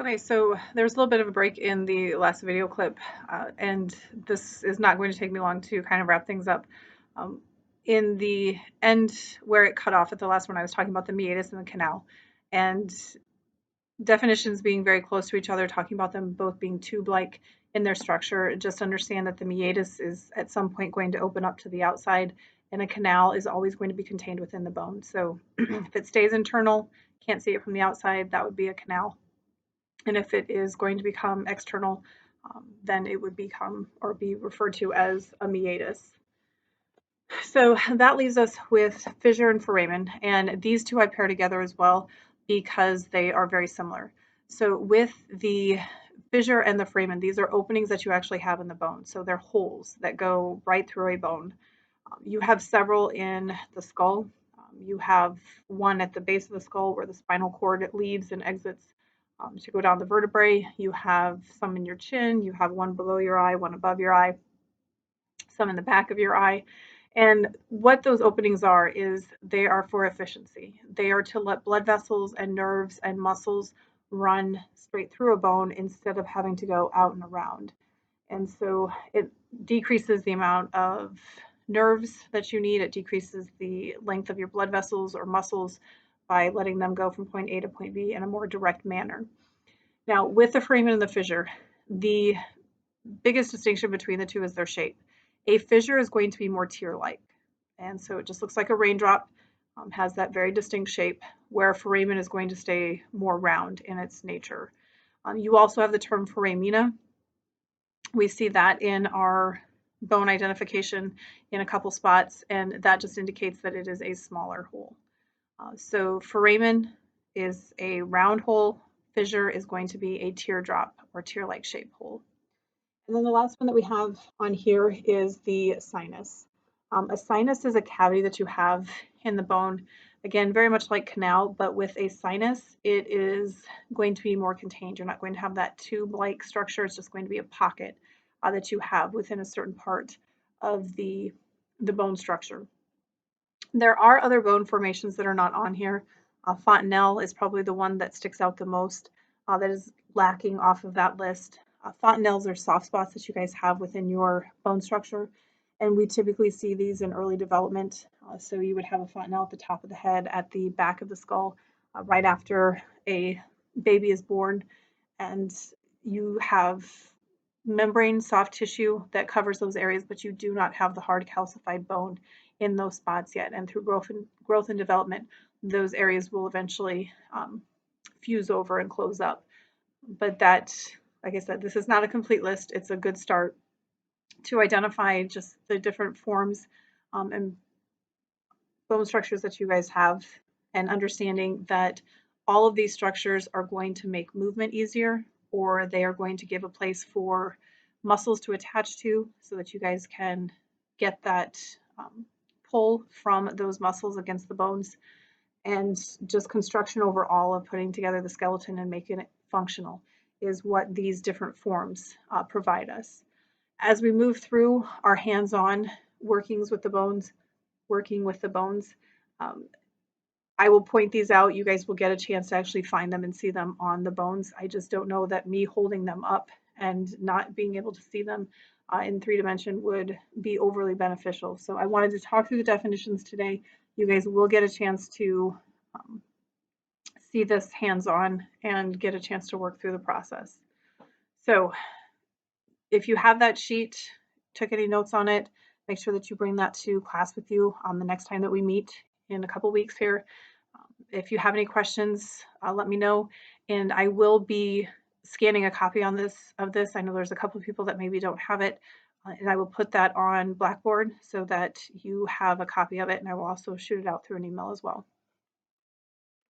Okay, so there's a little bit of a break in the last video clip, and this is not going to take me long to kind of wrap things up. Um, in the end, where it cut off at the last one, I was talking about the meatus and the canal, and definitions being very close to each other, talking about them both being tube-like in their structure. Just understand that the meatus is at some point going to open up to the outside, and a canal is always going to be contained within the bone. So if it stays internal, can't see it from the outside, that would be a canal. And if it is going to become external, then it would become or be referred to as a meatus. So that leaves us with fissure and foramen, and these two I pair together as well because they are very similar. So with the fissure and the foramen, these are openings that you actually have in the bone. So they're holes that go right through a bone. You have several in the skull. You have one at the base of the skull where the spinal cord leaves and exits to go down the vertebrae. You have some in your chin. You have one below your eye, one above your eye, some in the back of your eye. And what those openings are is they are for efficiency. They are to let blood vessels and nerves and muscles run straight through a bone instead of having to go out and around. And so it decreases the amount of nerves that you need. It decreases the length of your blood vessels or muscles by letting them go from point A to point B in a more direct manner. Now, with the foramen and the fissure, the biggest distinction between the two is their shape. A fissure is going to be more tear-like, and so it just looks like a raindrop, has that very distinct shape, where a foramen is going to stay more round in its nature. You also have the term foramina. We see that in our bone identification in a couple spots, and that just indicates that it is a smaller hole. So foramen is a round hole. Fissure is going to be a teardrop or tear-like shaped hole. And then the last one that we have on here is the sinus. A sinus is a cavity that you have in the bone. Again, very much like canal, but with a sinus, it is going to be more contained. You're not going to have that tube-like structure. It's just going to be a pocket that you have within a certain part of the bone structure. There are other bone formations that are not on here. Fontanelle is probably the one that sticks out the most, that is lacking off of that list. Fontanelles are soft spots that you guys have within your bone structure, and we typically see these in early development. So you would have a fontanelle at the top of the head, at the back of the skull, right after a baby is born, and you have membrane soft tissue that covers those areas, but you do not have the hard calcified bone in those spots yet. And through growth and development, those areas will eventually fuse over and close up. But that, like I said, this is not a complete list. It's a good start to identify just the different forms and bone structures that you guys have, and understanding that all of these structures are going to make movement easier, or they are going to give a place for muscles to attach to so that you guys can get that pull from those muscles against the bones, and just construction overall of putting together the skeleton and making it functional is what these different forms provide us. As we move through our hands-on workings with the bones, working with the bones, um, I will point these out. You guys will get a chance to actually find them and see them on the bones. I just don't know that me holding them up and not being able to see them in 3D would be overly beneficial. So I wanted to talk through the definitions today. You guys will get a chance to um, see this hands-on and get a chance to work through the process. So if you have that sheet, took any notes on it, make sure that you bring that to class with you the next time that we meet in a couple weeks here. If you have any questions, let me know, and I will be scanning a copy on this of this. I know there's a couple of people that maybe don't have it, and I will put that on Blackboard so that you have a copy of it, and I will also shoot it out through an email as well.